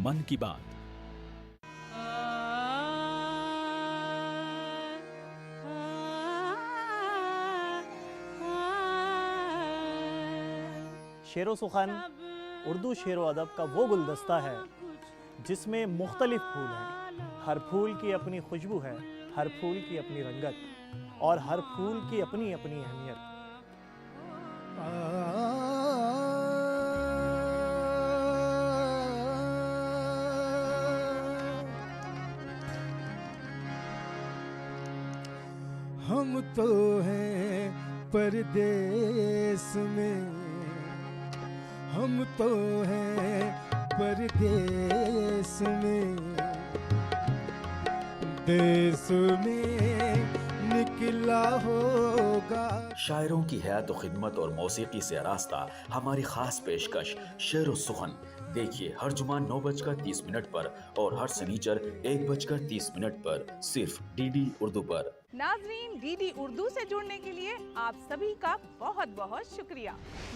मन की बात। शेरो सुखन उर्दू शेरो अदब का वो गुलदस्ता है जिसमें मुख्तलिफ फूल हैं। हर फूल की अपनी खुशबू है, हर फूल की अपनी रंगत और हर फूल की अपनी अपनी अहमियत। हम तो हैं परदेस में, हम तो हैं परदेस में, देश में निकला होगा। शायरों की हयात व खिदमत और मौसीकी से आरास्ता हमारी खास पेशकश शेरो सुखन देखिए हर जुमा 9:30 पर और हर शनिचर 1:30 पर सिर्फ डीडी उर्दू पर। नाजरीन, डीडी उर्दू से जुड़ने के लिए आप सभी का बहुत बहुत शुक्रिया।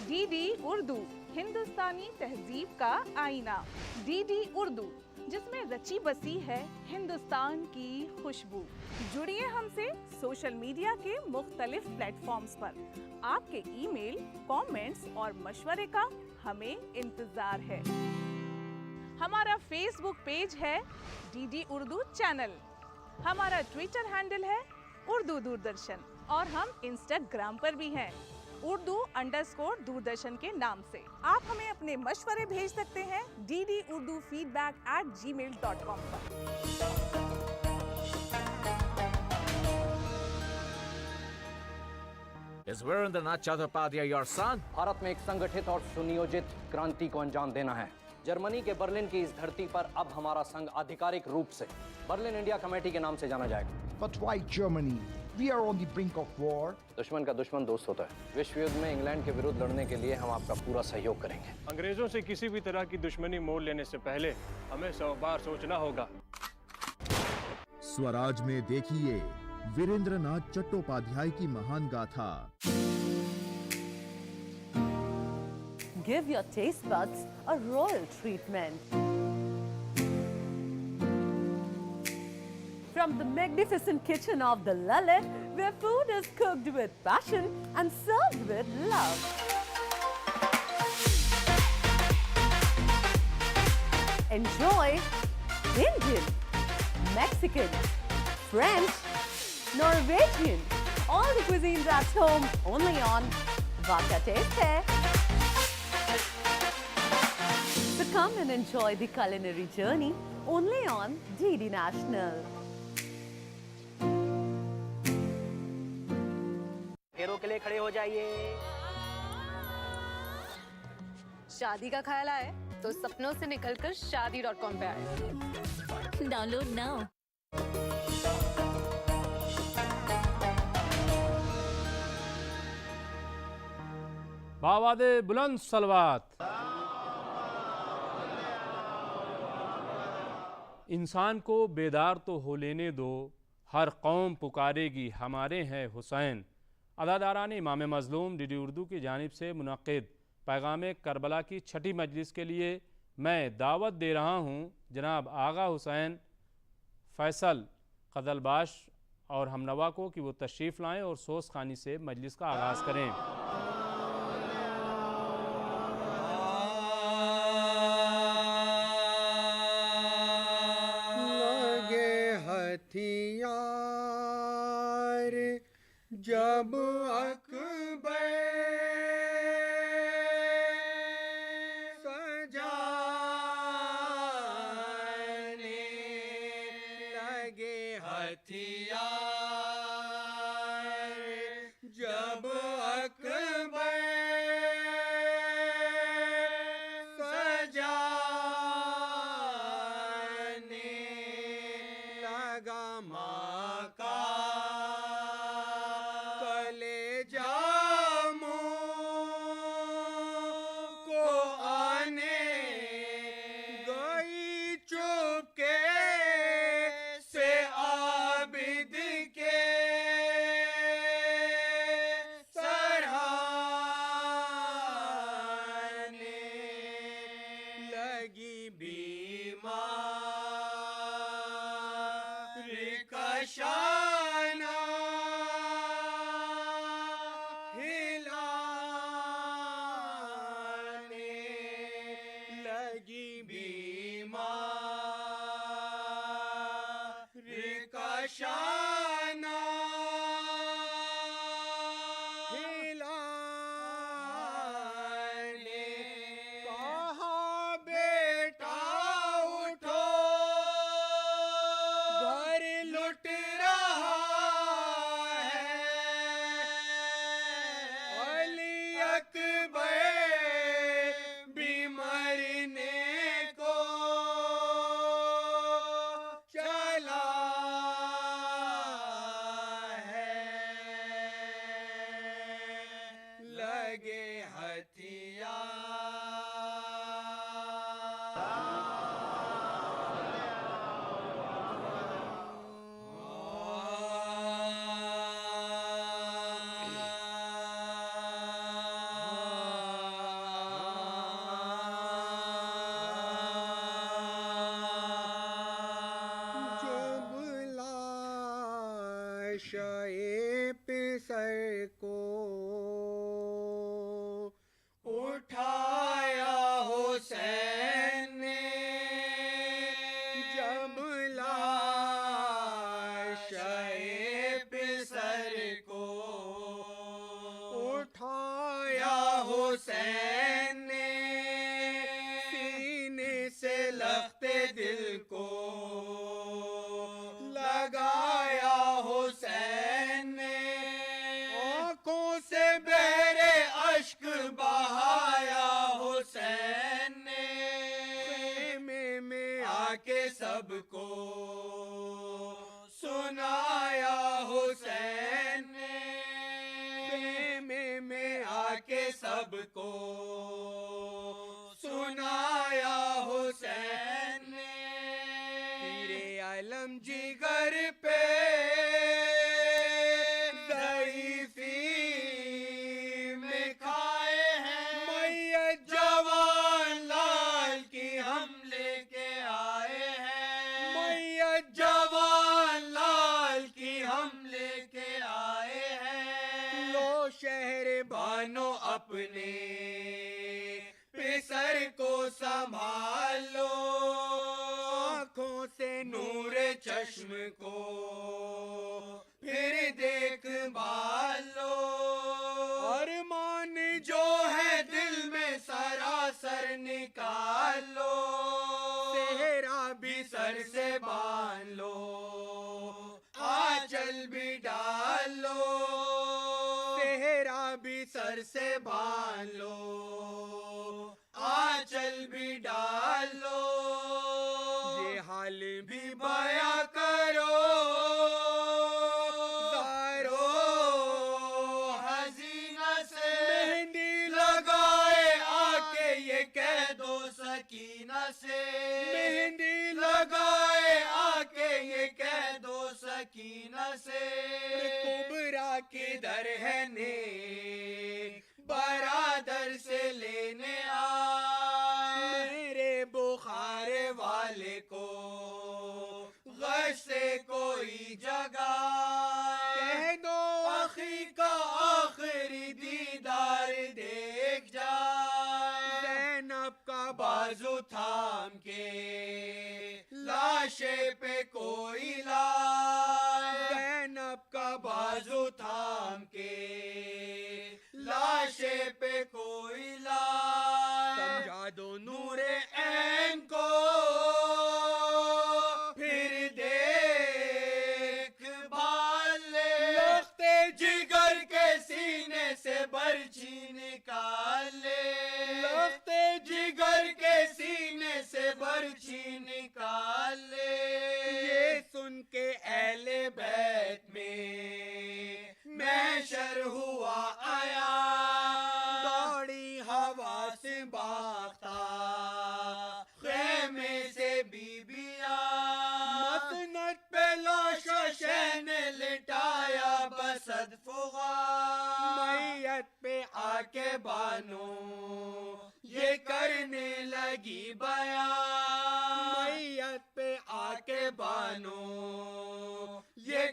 डीडी उर्दू, हिंदुस्तानी तहजीब का आईना। डीडी उर्दू, जिसमें रची बसी है हिंदुस्तान की खुशबू। जुड़िए हमसे सोशल मीडिया के मुख्तलिफ प्लेटफॉर्म्स पर। आपके ईमेल, कमेंट्स और मशवरे का हमें इंतजार है। हमारा फेसबुक पेज है डीडी उर्दू चैनल, हमारा ट्विटर हैंडल है उर्दू दूरदर्शन और हम इंस्टाग्राम पर भी हैं उर्दू_दूरदर्शन के नाम से। आप हमें अपने मशवरे भेज सकते हैं ddurdufeedback@gmail.com पर। Is Virendranath Chattopadhyay your son? Bharat में एक संगठित और सुनियोजित क्रांति को अंजाम देना है। जर्मनी के बर्लिन की इस धरती पर अब हमारा संघ आधिकारिक रूप से बर्लिन इंडिया कमेटी के नाम से जाना जाएगा। But why Germany? We are on the brink of war. दुश्मन का दुश्मन दोस्त होता है। विश्व युद्ध में इंग्लैंड के विरुद्ध लड़ने के लिए हम आपका पूरा सहयोग करेंगे। अंग्रेजों से किसी भी तरह की दुश्मनी मोल लेने से पहले हमें 100 बार सोचना होगा। स्वराज में देखिए वीरेंद्रनाथ चट्टोपाध्याय की महान गाथा। Give your taste buds a royal treatment. From the magnificent kitchen of the Lalit, where food is cooked with passion and served with love. Enjoy Indian, Mexican, French, Norwegian, all the cuisines at home only on Vaka Taste Hai. So come and enjoy the culinary journey only on DD National. फेरों के लिए खड़े हो जाइए। शादी का ख्याल आए तो सपनों से निकलकर शादी.com पे आए। Download now. बावादे बुलंद सलवात। इंसान को बेदार तो हो लेने दो, हर कौम पुकारेगी हमारे हैं हुसैन। अदादारान इमाम मज़लूम डीडी उर्दू की जानिब से मुनक़्क़िद पैगाम करबला की छठी मजलिस के लिए मैं दावत दे रहा हूँ जनाब आगा हुसैन फैसल क़दलबाश और हमनवा को कि वो तशरीफ़ लाएँ और सोस खानी से मजलिस का आगाज़ करें। हथियार जब अकबर सजाने लगे, हथियार जब अकबर सजाने लगा, माँ का कलेजा को आने गई चुपके से आबिद के सराहने लगी, बीमार शाना हिलाने लगी बीमार का शाना हिलाने कहा बेटा उठो घर लुट रहा है अली अकबर भी मरने को चला है लगे जब लाशे पिसर को उठाया हुसैन ने जब लाशे पिसर को उठाया हुसैन ने सीने से लगते दिल को लगाया हुसैन ने आंखों से बहरे अश्क बहाया हुसैन ने खेमे में आके सबको सुनाया हुसैन ने खेमे में आके सबको सुनाया हुसैन ने तेरे आलम जिगर पे ज़ईफ़ी में खाए हैं मैयत जवान लाल की हम लेके आए हैं मैयत जवान लाल की हम लेके आए हैं लो शहर बानो अपने पिसर को संभाल लो आँखों से नूर चश्म को फिर देख भाल लो अरमान जो है दिल में सरासर निकाल लो सेहरा भी सर से बांध लो आंचल भी डाल लो सेहरा भी सर से बांध लो आंचल भी डाल लो ये हाल भी बया करो ज़ारो हसीना से मेहंदी लगाए आके ये कह दो सकीना से मेहंदी लगाए आके ये कह दो सकीना से कुबरा किधर है ने बरादर से लेने आ मेरे बुखारे वाले को गश से कोई जगह कह दो अखी का आखिरी दीदार देख जाए ज़ैनब का बाजू थाम के लाशे पे कोई लाए ज़ैनब का बाजू थाम के लाशे पे कोई लाए समझा दो नूरे ऐन को फिर देख भाल ले लगते जिगर के सीने से बर्छी निकाल ले लगते जिगर के सीने से बर्छी निकाल ले ये सुन के अहले बैत में महशर हुआ आया दौड़ी हवा से बागता खेमे से बीबिया मसनद पे लाशा शहने लिटाया बसद फुगा मैयत पे आके बानो ये करने लगी बयान मैयत पे आके बानो ये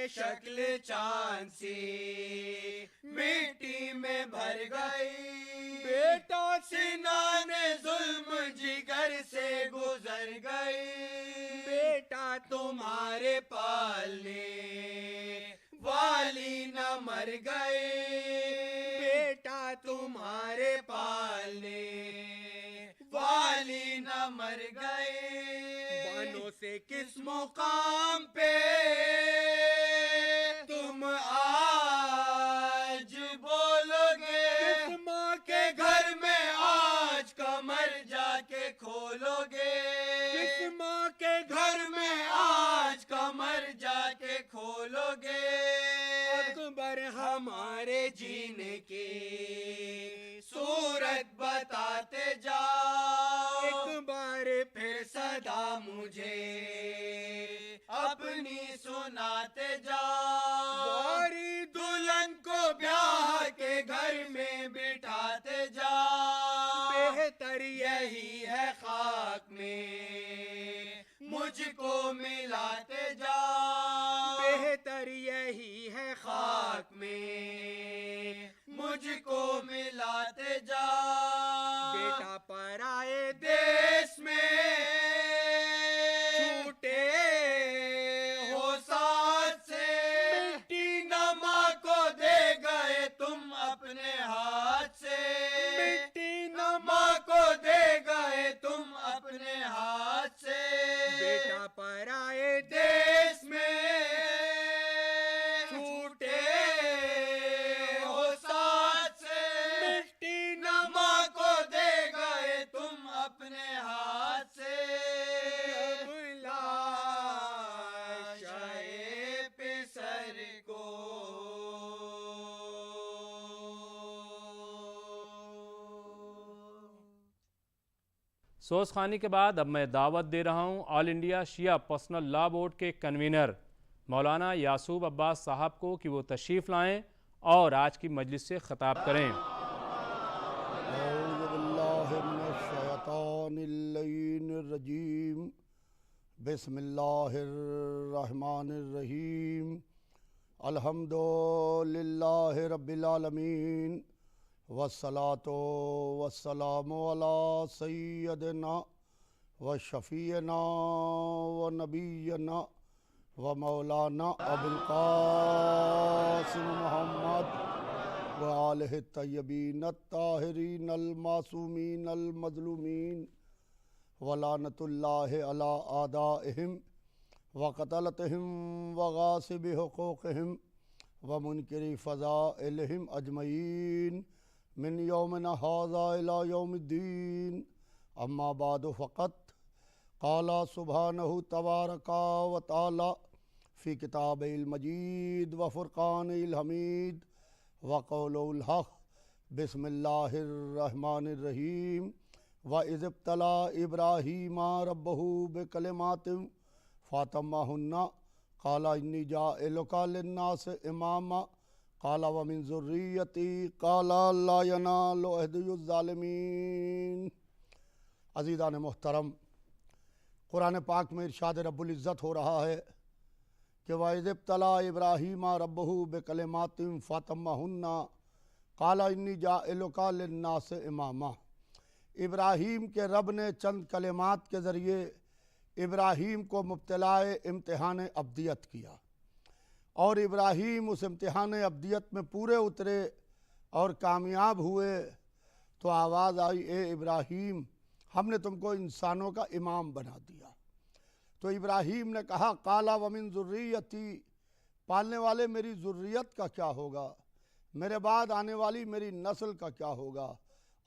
शक्ल चांद सी मिट्टी में भर गई, बेटा सिनान जुल्म जिगर से गुजर गई, बेटा तुम्हारे पालने वाली न मर गए, बेटा तुम्हारे पालने वाली न मर गए, बनो से किस मुकाम पे तुम आज बोलोगे, किस माँ के घर में आज कमर जाके खोलोगे, किस माँ के घर में आज कमर जाके खोलोगे, अकबर हमारे जीने की सूरत बताते जाओ, एक बार फिर सदा मुझे अपनी सुनाते जाओ, वारी दुल्हन को ब्याह के घर में बिठाते जाओ, बेहतर यही है खाक में मुझको मिलाते जाओ, बेहतर यही है खाक में मुझको मिलाते जाओ, बेटा पराए देश में छूटे हो साथ से, मिट्टी नमा को दे गए तुम अपने हाथ से, मिट्टी नमा को दे गए तुम अपने हाथ से, बेटा पराए देश में छूटे हो साथ से, मिट्टी नमा को दे गए तुम अपने हाथ से, लाशाए पे सर को सोच खानी के बाद अब मैं दावत दे रहा हूँ ऑल इंडिया शिया पर्सनल लॉ बोर्ड के कन्वीनर मौलाना यासूब अब्बास साहब को कि वो तशरीफ़ लाएं और आज की मजलिस से ख़िताब करें। बिस्मिल्लाहिर्रहमानिर्रहीम अल्हम्दुलिल्लाहि रब्बिल आलमीन वस्सलातु वस्सलामु अला सय्यदिना व शफीना व नबीना व मौलाना अबुल कासिम मोहम्मद व आलिहि तय्यबीन अत्ताहिरीन अल मासूमीन अल मज़लूमीन व लानतुल्लाहि अला आदाइहिम व क़तलतिहिम व गासिबि हुक़ूक़िहिम व मुनकिरी फ़ज़ाइलिहिम अजमईन मिन यौमिना हाज़ा इला यौमिद्दीन अम्मा बादु फ़क़त क़ाला सुब्हानहु तबारका व तआला फ़ी किताबिल मजीद व फ़ुरक़ानिल हमीद व क़ौलुल हक़ बिस्मिल्लाहिर रहमानिर रहीम व इज़ इब्तला इब्राहीमा रब्बहु बिकलिमातिन फ़अतम्महुन्ना क़ाला इन्नी जाइलुका लिन्नास इमामा क़ाला व मिन ज़ुर्रिय्यती क़ाला ला यनालु अहदियुज़ ज़ालिमीन। अज़ीज़ान मोहतरम, कुरान पाक में इरशाद रब्बुल इज़्ज़त हो रहा है कि व इज़ इब्तला इब्राहीमा रब्बहु बिकलिमातिन फ़अतम्महुन्ना क़ाला इन्नी जाइलुका लिन्नास इमामा। इब्राहीम के रब ने चंद कलिमात के ज़रिए इब्राहीम को मुब्तलाए इम्तिहान अब्दियत किया और इब्राहीम उस इम्तिहान अब्दियत में पूरे उतरे और कामयाब हुए तो आवाज़ आई, ए इब्राहीम, हमने तुमको इंसानों का इमाम बना दिया। तो इब्राहीम ने कहा, काला व मिन ज़ुर्रियती, पालने वाले मेरी ज़ुर्रियत का क्या होगा, मेरे बाद आने वाली मेरी नस्ल का क्या होगा।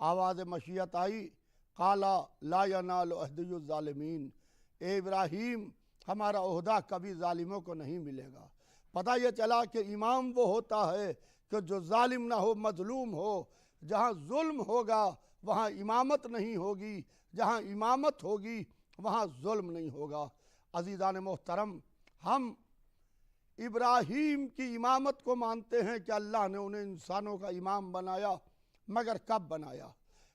आवाज़ मशीयत आई, काला ला यनालु अहदियुज़ ज़ालिमीन, ए इब्राहीम, हमारा ओहदा कभी ज़ालिमों को नहीं मिलेगा। पता ये चला कि इमाम वो होता है कि जो जालिम ना हो, मजलूम हो। जहाँ जुल्म होगा वहाँ इमामत नहीं होगी, जहाँ इमामत होगी वहाँ जुल्म नहीं होगा। अज़ीज़ान मोहतरम, हम इब्राहीम की इमामत को मानते हैं कि अल्लाह ने उन्हें इंसानों का इमाम बनाया, मगर कब बनाया?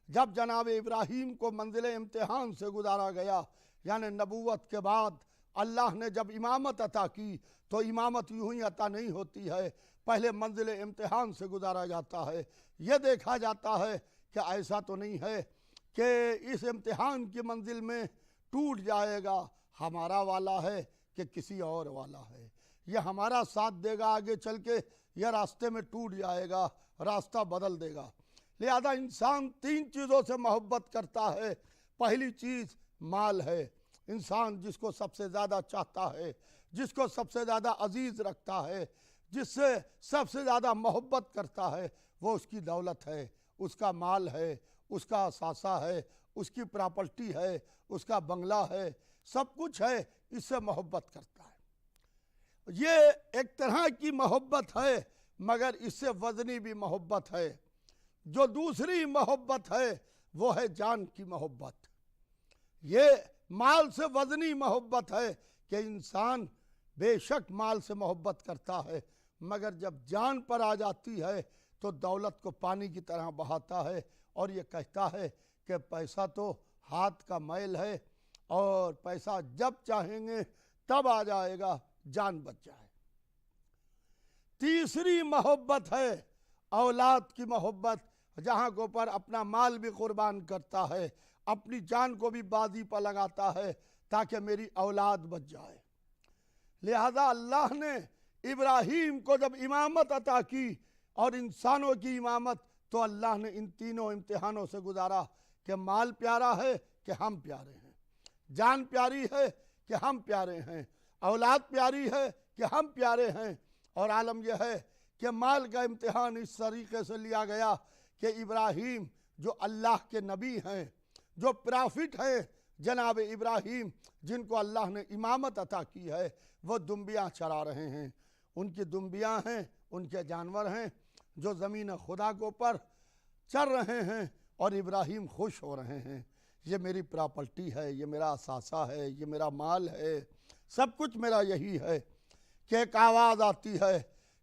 जब जनाब इब्राहीम को मंजिल इम्तिहान से गुजारा गया, यानी नबूवत के बाद अल्लाह ने जब इमामत अता की तो इमामत यूं ही अता नहीं होती है, पहले मंजिल इम्तिहान से गुजारा जाता है। यह देखा जाता है कि ऐसा तो नहीं है कि इस इम्तिहान की मंजिल में टूट जाएगा, हमारा वाला है कि किसी और वाला है, यह हमारा साथ देगा आगे चल के, यह रास्ते में टूट जाएगा, रास्ता बदल देगा। लिहाजा इंसान 3 चीज़ों से मोहब्बत करता है। पहली चीज़ माल है। इंसान जिसको सबसे ज़्यादा चाहता है, जिसको सबसे ज़्यादा अजीज़ रखता है, जिससे सबसे ज़्यादा मोहब्बत करता है, वो उसकी दौलत है, उसका माल है, उसका असासा है, उसकी प्रॉपर्टी है, उसका बंगला है, सब कुछ है, इससे मोहब्बत करता है। ये एक तरह की मोहब्बत है, मगर इससे वज़नी भी मोहब्बत है। जो दूसरी मोहब्बत है वो है जान की मोहब्बत। ये माल से वज़नी मोहब्बत है कि इंसान बेशक माल से मोहब्बत करता है, मगर जब जान पर आ जाती है तो दौलत को पानी की तरह बहाता है और ये कहता है कि पैसा तो हाथ का मैल है और पैसा जब चाहेंगे तब आ जाएगा, जान बच जाए। तीसरी मोहब्बत है औलाद की मोहब्बत, जहाँ के ऊपर अपना माल भी कुर्बान करता है, अपनी जान को भी बाजी पर लगाता है ताकि मेरी औलाद बच जाए। लिहाजा अल्लाह ने इब्राहीम को जब इमामत अता की और इंसानों की इमामत, तो अल्लाह ने इन तीनों इम्तिहानों से गुजारा कि माल प्यारा है कि हम प्यारे हैं, जान प्यारी है कि हम प्यारे हैं, औलाद प्यारी है कि हम प्यारे हैं। और आलम यह है कि माल का इम्तिहान इस तरीके से लिया गया कि इब्राहीम जो अल्लाह के नबी हैं, जो प्रॉफिट हैं, जनाब इब्राहीम जिनको अल्लाह ने इमामत अता की है, वो दुम्बियाँ चरा रहे हैं। उनकी दुम्बियाँ हैं, उनके जानवर हैं जो ज़मीन खुदा के ऊपर चल रहे हैं और इब्राहीम खुश हो रहे हैं। ये मेरी प्रॉपर्टी है, ये मेरा असासा है, ये मेरा माल है, सब कुछ मेरा यही है। कि एक आवाज़ आती है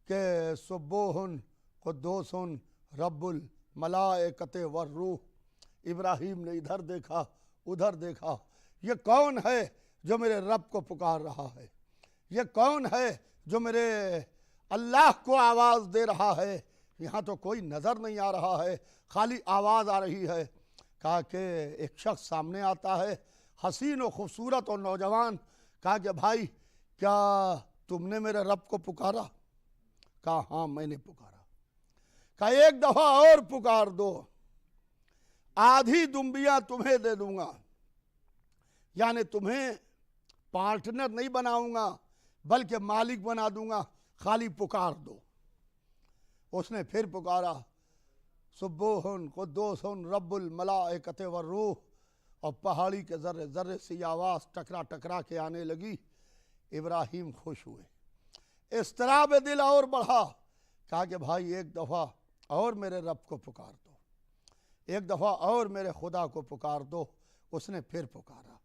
कि सुब्बोहुन कुद्दूसुन रब्बुल मलाइकते वर्रूह। इब्राहीम ने इधर देखा, उधर देखा, ये कौन है जो मेरे रब को पुकार रहा है, ये कौन है जो मेरे अल्लाह को आवाज़ दे रहा है। यहाँ तो कोई नज़र नहीं आ रहा है, खाली आवाज़ आ रही है। कहा कि एक शख्स सामने आता है, हसीन और खूबसूरत और नौजवान। कहा कि भाई क्या तुमने मेरे रब को पुकारा? कहा हाँ मैंने पुकारा। कहा एक दफ़ा और पुकार दो, आधी दुम्बियाँ तुम्हें दे दूंगा, यानी तुम्हें पार्टनर नहीं बनाऊंगा बल्कि मालिक बना दूंगा, खाली पुकार दो। उसने फिर पुकारा सुब्बोहुन कुद्दूसुन रब्बुल मलाइकते वर्रूह, और पहाड़ी के ज़र्रे ज़र्रे से ये आवाज़ टकरा टकरा के आने लगी। इब्राहीम खुश हुए, इस्तराब दिल और बढ़ा। कहा कि भाई एक दफ़ा और मेरे रब को पुकार दो, एक दफ़ा और मेरे खुदा को पुकार दो। उसने फिर पुकारा,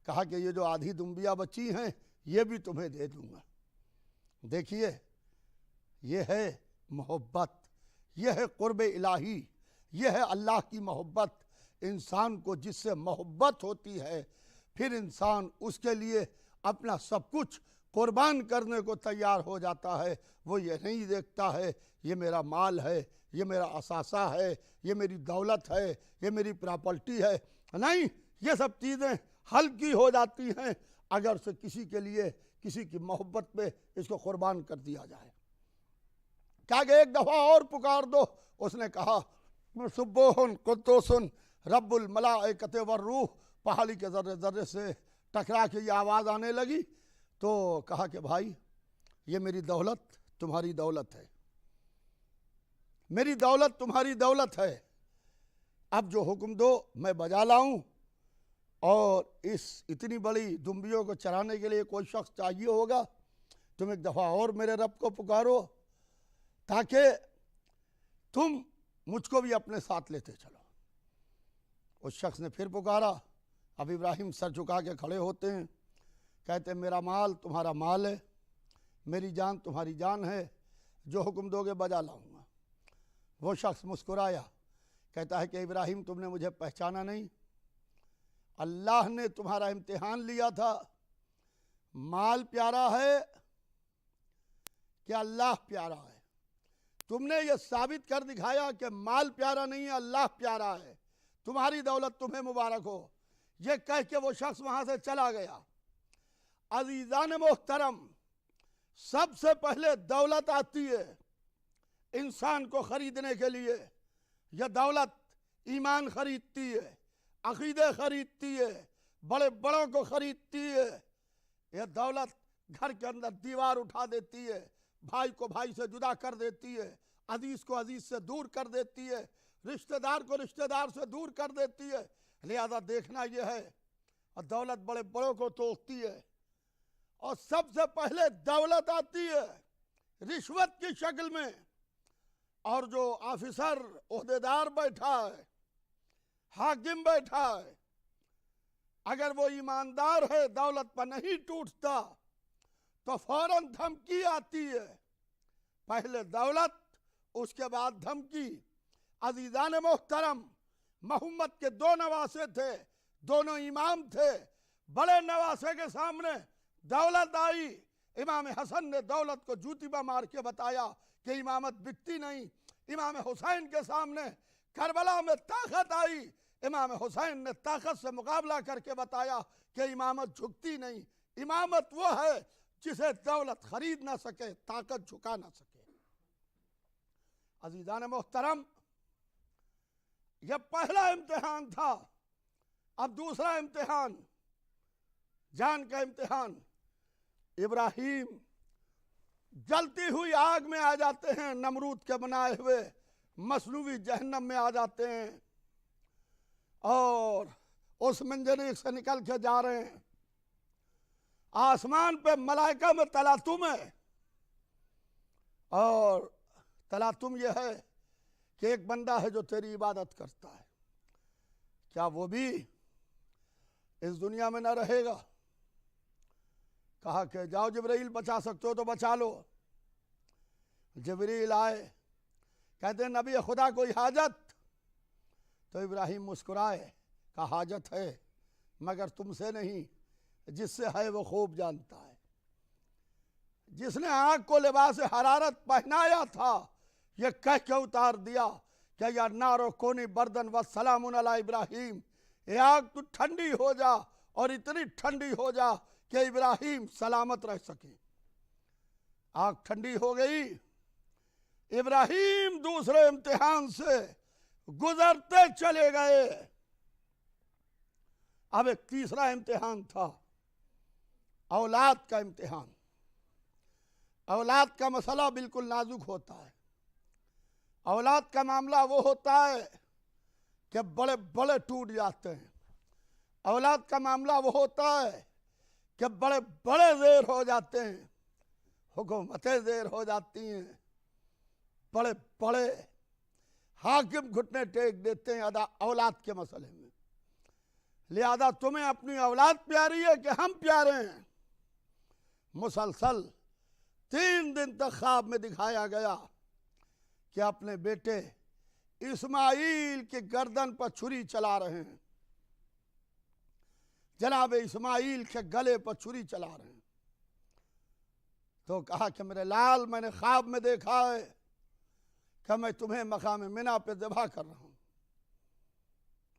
कहा कि ये जो आधी दुम्बियाँ बची हैं ये भी तुम्हें दे दूँगा। देखिए ये है मोहब्बत, यह है क़ुर्ब इलाही, यह है अल्लाह की मोहब्बत। इंसान को जिससे मोहब्बत होती है फिर इंसान उसके लिए अपना सब कुछ कुर्बान करने को तैयार हो जाता है। वो ये नहीं देखता है ये मेरा माल है, ये मेरा असासा है, ये मेरी दौलत है, ये मेरी प्रॉपर्टी है। नहीं, ये सब चीज़ें हल्की हो जाती हैं अगर से किसी के लिए, किसी की मोहब्बत पे इसको कुर्बान कर दिया जाए। क्या कि एक दफ़ा और पुकार दो। उसने कहा सुब्बोहुन कुद्दूसुन रब्बुल मलाइकते वर्रूह। पहाड़ी के ज़र्रे ज़र्रे से टकरा के ये आवाज़ आने लगी। तो कहा कि भाई ये मेरी दौलत तुम्हारी दौलत है, मेरी दौलत तुम्हारी दौलत है। अब जो हुक्म दो मैं बजा लाऊं, और इस इतनी बड़ी दुम्बियों को चराने के लिए कोई शख्स चाहिए होगा। तुम एक दफ़ा और मेरे रब को पुकारो ताकि तुम मुझको भी अपने साथ लेते चलो। उस शख्स ने फिर पुकारा। अब इब्राहीम सर झुका के खड़े होते हैं, कहते हैं मेरा माल तुम्हारा माल है, मेरी जान तुम्हारी जान है, जो हुक्म दोगे बजा लाऊंगा। वो शख्स मुस्कुराया, कहता है कि इब्राहीम तुमने मुझे पहचाना नहीं, अल्लाह ने तुम्हारा इम्तिहान लिया था, माल प्यारा है कि अल्लाह प्यारा है? तुमने ये साबित कर दिखाया कि माल प्यारा नहीं है, अल्लाह प्यारा है। तुम्हारी दौलत तुम्हें मुबारक हो। ये कह के वो शख्स वहां से चला गया। अजीजान मोहतरम, सबसे पहले दौलत आती है इंसान को खरीदने के लिए। यह दौलत ईमान खरीदती है, अकीदे खरीदती है, बड़े बड़ों को खरीदती है। यह दौलत घर के अंदर दीवार उठा देती है, भाई को भाई से जुदा कर देती है, अजीज को अजीज से दूर कर देती है, रिश्तेदार को रिश्तेदार से दूर कर देती है। लिहाजा देखना यह है, और दौलत बड़े बड़ों को तोड़ती है। और सबसे पहले दौलत आती है रिश्वत की शक्ल में। और जो ऑफिसर ओहदेदार बैठा है, हाकिम बैठा है, अगर वो ईमानदार है, दौलत पर नहीं टूटता, तो फौरन धमकी आती है। पहले दौलत, उसके बाद धमकी। अजीजान मोहतरम, मोहम्मद के दो नवासे थे, दोनों इमाम थे। बड़े नवासे के सामने दौलत आई। इमाम हसन ने दौलत को जूतीबा मार के बताया कि इमामत बिकती नहीं। इमाम हुसैन के सामने करबला में ताकत आई। इमाम हुसैन ने ताकत से मुकाबला करके बताया कि इमामत झुकती नहीं। इमामत वो है जिसे दौलत खरीद ना सके, ताकत झुका ना सके। अजीजान मोहतरम, यह पहला इम्तिहान था। अब दूसरा इम्तिहान, जान का इम्तिहान। इब्राहिम जलती हुई आग में आ जाते हैं, नमरूद के बनाए हुए मसनूवी जहन्नम में आ जाते हैं, और उस मंजरीक से निकल के जा रहे हैं। आसमान पे मलाइका में तलातुम है, और तलातुम यह है कि एक बंदा है जो तेरी इबादत करता है, क्या वो भी इस दुनिया में न रहेगा? कहा कि जाओ जिब्रील, बचा सकते हो तो बचा लो। जिब्रील आए, कहते हैं नबी खुदा कोई हाजत? तो इब्राहिम मुस्कुराए, कहा हाजत है, मगर तुमसे नहीं, जिससे है वो खूब जानता है। जिसने आग को लिबास हरारत पहनाया था, ये कह के उतार दिया कि या नारो कोनी बर्दन व सलामुन अला इब्राहिम, ये आग तू ठंडी हो जा, और इतनी ठंडी हो जा कि इब्राहिम सलामत रह सके। आग ठंडी हो गई। इब्राहिम दूसरे इम्तिहान से गुजरते चले गए। अब एक तीसरा इम्तिहान था, औलाद का इम्तिहान। औलाद का मसला बिल्कुल नाजुक होता है। औलाद का मामला वो होता है कि बड़े बड़े टूट जाते हैं। औलाद का मामला वो होता है कि बड़े बड़े देर हो जाते हैं, हुकूमतें देर हो जाती हैं, बड़े बड़े हाकिम घुटने टेक देते हैं औलाद के मसले में। लिहाजा तुम्हें अपनी औलाद प्यारी है कि हम प्यारे हैं? मुसलसल 3 दिन तक ख्वाब में दिखाया गया कि अपने बेटे इस्माइल की गर्दन पर छुरी चला रहे हैं, जनाब इस्माइल के गले पर छुरी चला रहे हैं। तो कहा कि मेरे लाल, मैंने ख्वाब में देखा है कि मैं तुम्हें मकाम मिना पे ज़िबा कर रहा हूँ,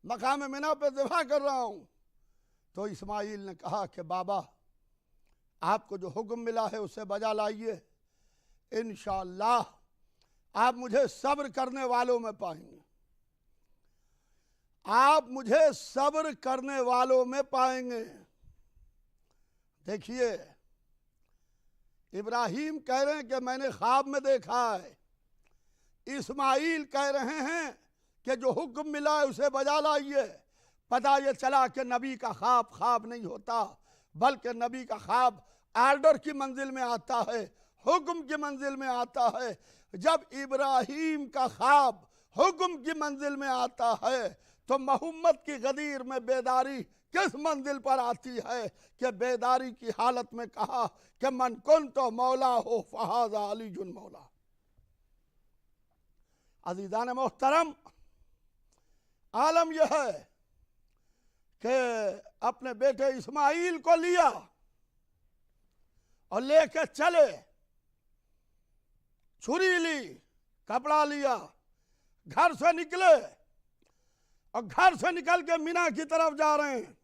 मकाम मिना पे ज़िबा कर रहा हूँ। तो इस्माइल ने कहा कि बाबा, आपको जो हुक्म मिला है उसे बजा लाइए, इंशाअल्लाह आप मुझे सब्र करने वालों में पाएंगे, आप मुझे सब्र करने वालों में पाएंगे। देखिए, इब्राहिम कह रहे हैं कि मैंने ख्वाब में देखा है, इस्माइल कह रहे हैं कि जो हुक्म मिला है उसे बजा लाइए। पता ये चला कि नबी का ख्वाब ख्वाब नहीं होता, बल्कि नबी का ख्वाब आर्डर की मंजिल में आता है, हुक्म की मंजिल में आता है। जब इब्राहिम का ख्वाब हुक्म की मंजिल में आता है, तो मोहम्मद की गदीर में बेदारी किस मंजिल पर आती है कि बेदारी की हालत में कहा कि मन कुन तो मौला हो फहाजा अली जुन मौला। अजीजान मोहतरम, आलम यह है कि अपने बेटे इस्माइल को लिया और लेके चले, छुरी ली, कपड़ा लिया, घर से निकले और घर से निकल के मीना की तरफ जा रहे हैं।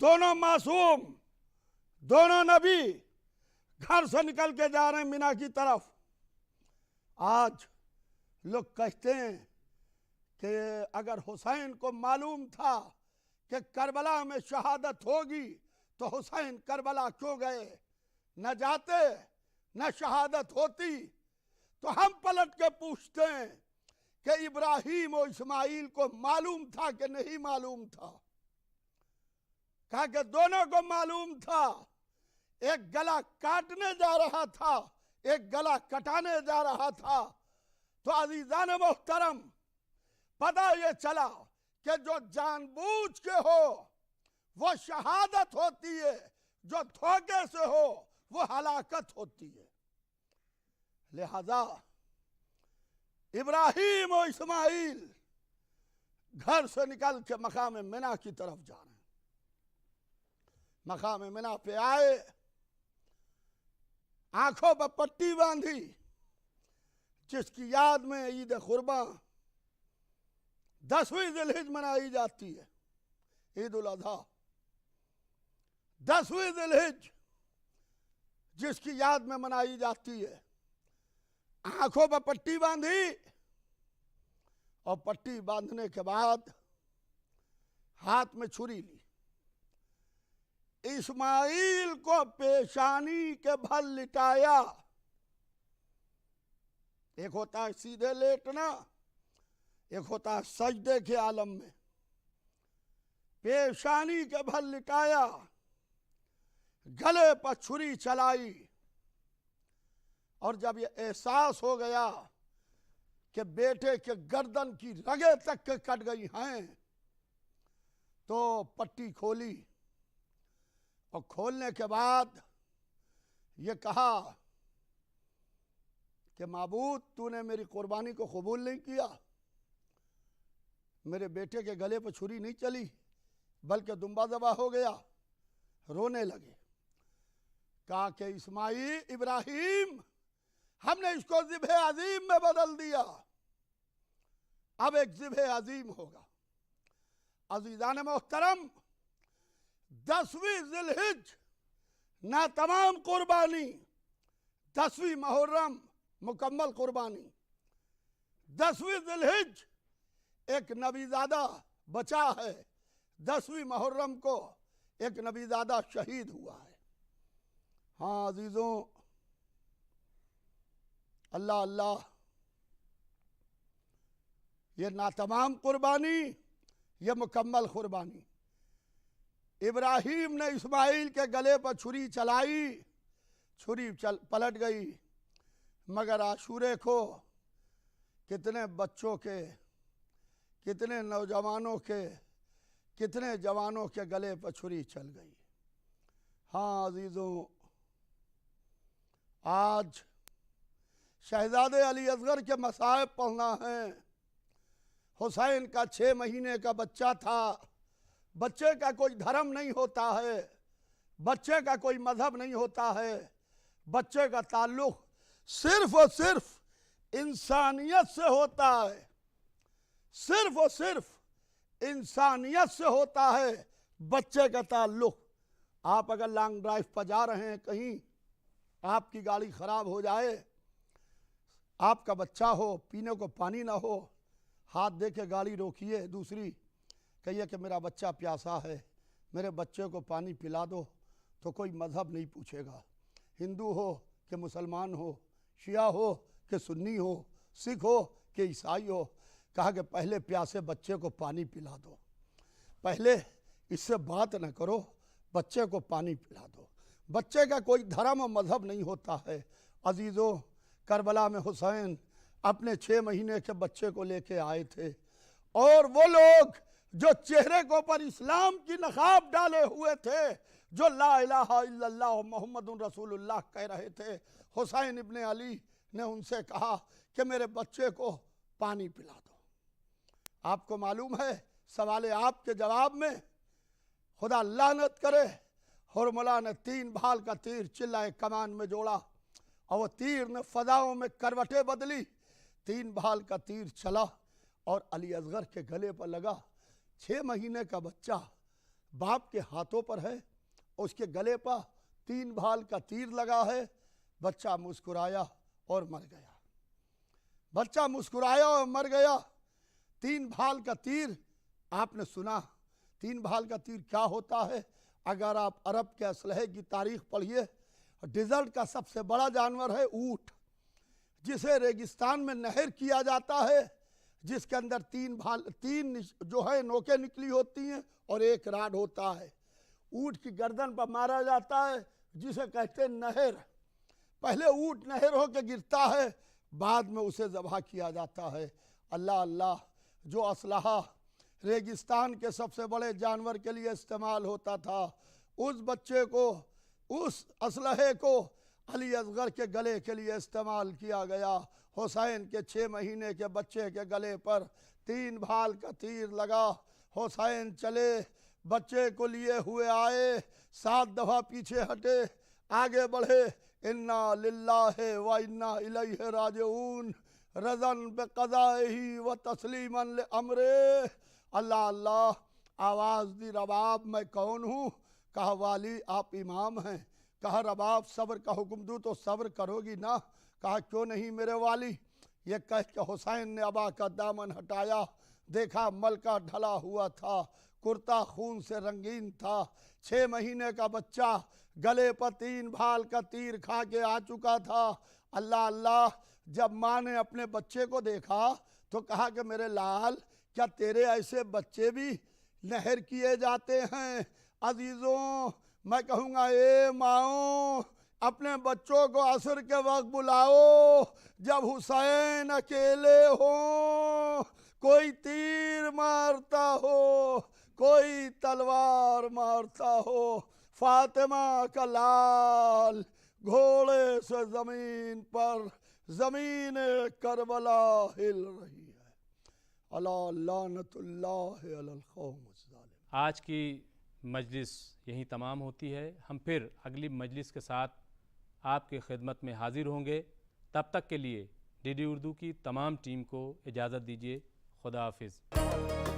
दोनों मासूम, दोनों नबी घर से निकल के जा रहे हैं मीना की तरफ। आज लोग कहते हैं कि अगर हुसैन को मालूम था कि करबला में शहादत होगी तो हुसैन करबला क्यों गए? न जाते, न शहादत होती। तो हम पलट के पूछते हैं कि इब्राहिम और इस्माइल को मालूम था कि नहीं मालूम था? कहा कि दोनों को मालूम था। एक गला काटने जा रहा था, एक गला कटाने जा रहा था। तो अजीजान मोहतरम, पता ये चला कि जो जानबूझ के हो वो शहादत होती है, जो धोखे से हो वो हलाकत होती है। लिहाजा इब्राहिम और इस्माइल घर से निकल के मकाम मिना की तरफ जा रहे हैं। मकाम मिना पे आए, आंखों पर पट्टी बांधी, जिसकी याद में ईद कुर्बान 10वीं ज़िलहिज मनाई जाती है। ईद उल अज़हा 10वीं ज़िलहिज जिसकी याद में मनाई जाती है। आंखों पर पट्टी बांधी और पट्टी बांधने के बाद हाथ में छुरी ली। इस्माइल को पेशानी के भल लिटाया। एक होता है सीधे लेटना, एक होता है सजदे के आलम में। पेशानी के भल लिटाया, गले पर छुरी चलाई। और जब ये एहसास हो गया कि बेटे के गर्दन की रगे तक के कट गई हैं, तो पट्टी खोली और खोलने के बाद ये कहा कि माबूद, तूने मेरी कुर्बानी को कबूल नहीं किया। मेरे बेटे के गले पर छुरी नहीं चली बल्कि दुम्बा दबा हो गया। रोने लगे। कहा कि इस्माइल, इब्राहिम, हमने इसको ज़िब्हे अज़ीम में बदल दिया, अब एक ज़िब्हे अज़ीम होगा। अज़ीज़ान मोहतरम, 10वीं ज़िलहिज ना तमाम कुर्बानी, 10वीं मुहर्रम मुकम्मल कुर्बानी। 10वीं ज़िलहिज एक नबीज़ादा बचा है। 10वीं मुहर्रम को एक नबीज़ादा शहीद हुआ है। हाँ अजीज़ों, अल्लाह अल्लाह, ये नातमाम कुर्बानी, ये मुकम्मल कुर्बानी। इब्राहिम ने इस्माइल के गले पर छुरी चलाई, छुरी पलट गई। मगर आशूरे को कितने बच्चों के, कितने नौजवानों के, कितने जवानों के गले पर छुरी चल गई। हाँ अजीज़ों, आज शहजादे अली असगर के मसाइब पढ़ना है। हुसैन का 6 महीने का बच्चा था। बच्चे का कोई धर्म नहीं होता है, बच्चे का कोई मजहब नहीं होता है। बच्चे का ताल्लुक़ सिर्फ और सिर्फ इंसानियत से होता है, सिर्फ और सिर्फ इंसानियत से होता है बच्चे का ताल्लुक़। आप अगर लॉन्ग ड्राइव पर जा रहे हैं, कहीं आपकी गाड़ी ख़राब हो जाए, आपका बच्चा हो, पीने को पानी ना हो, हाथ दे के गाड़ी रोकिए। दूसरी कहिए कि मेरा बच्चा प्यासा है, मेरे बच्चे को पानी पिला दो, तो कोई मज़हब नहीं पूछेगा। हिंदू हो कि मुसलमान हो, शिया हो कि सुन्नी हो, सिख हो कि ईसाई हो, कहा कि पहले प्यासे बच्चे को पानी पिला दो, पहले इससे बात न करो, बच्चे को पानी पिला दो। बच्चे का कोई धर्म और मज़हब नहीं होता है। अजीज़ों, करबला में हुसैन अपने 6 महीने के बच्चे को लेके आए थे, और वो लोग जो चेहरे के ऊपर इस्लाम की नकाब डाले हुए थे, जो ला इलाहा इल्लल्लाह मुहम्मदुर रसूलुल्लाह कह रहे थे, हुसैन इब्ने अली ने उनसे कहा कि मेरे बच्चे को पानी पिला दो। आपको मालूम है, सवाल आपके जवाब में खुदा लानत करे, हुरमुला ने 3 भाल का तीर चिल्लाए कमान में जोड़ा और वो तीर ने फजाओं में करवटें बदली। 3 भाल का तीर चला और अली असगर के गले पर लगा। 6 महीने का बच्चा बाप के हाथों पर है, उसके गले पर 3 भाल का तीर लगा है। बच्चा मुस्कुराया और मर गया। बच्चा मुस्कुराया और मर गया। 3 भाल का तीर, आपने सुना 3 भाल का तीर क्या होता है? अगर आप अरब के असलहे की तारीख पढ़िए, डिजर्ट का सबसे बड़ा जानवर है ऊँट, जिसे रेगिस्तान में नहर किया जाता है, जिसके अंदर 3 जो है नोकें निकली होती हैं और 1 राड होता है। ऊँट की गर्दन पर मारा जाता है, जिसे कहते हैं नहर। पहले ऊँट नहर होकर गिरता है, बाद में उसे ज़बह किया जाता है। अल्लाह अल्लाह, जो असलहा रेगिस्तान के सबसे बड़े जानवर के लिए इस्तेमाल होता था, उस बच्चे को, उस असलहे को अली असगर के गले के लिए इस्तेमाल किया गया। हुसैन के 6 महीने के बच्चे के गले पर 3 भाल का तीर लगा। हुसैन चले, बच्चे को लिए हुए आए, 7 दफ़ा पीछे हटे, आगे बढ़े। इन्ना लिल्लाहि व इन्ना इलैहि राजिऊन, रज़न बिक़ज़ाइही व तस्लीमन लिअम्रे। अल्लाह अल्लाह, आवाज़ दी रबाब मैं कौन हूँ? कहा वाली आप इमाम हैं। कहा रबाब सब्र का हुक्म दूँ तो सब्र करोगी ना? कहा क्यों नहीं मेरे वाली। ये कह के हुसैन ने अबा का दामन हटाया, देखा मलका ढला हुआ था, कुर्ता खून से रंगीन था। 6 महीने का बच्चा गले पर 3 भाल का तीर खा के आ चुका था। अल्लाह अल्लाह, जब माँ ने अपने बच्चे को देखा तो कहा कि मेरे लाल, क्या तेरे ऐसे बच्चे भी नहर किए जाते हैं? अजीज़ों, मैं कहूँगा ए माओ, अपने बच्चों को असर के वक्त बुलाओ, जब हुसैन अकेले हो, कोई तीर मारता हो, कोई तलवार मारता हो। फातिमा का लाल घोड़े से ज़मीन पर, ज़मीन करबला हिल रही है। अला लानतुल्लाहि अलल कौमिज़ ज़ालिमीन। आज की मजलिस यहीं तमाम होती है। हम फिर अगली मजलिस के साथ आपकी खिदमत में हाजिर होंगे। तब तक के लिए डीडी उर्दू की तमाम टीम को इजाज़त दीजिए। खुदा हाफिज़।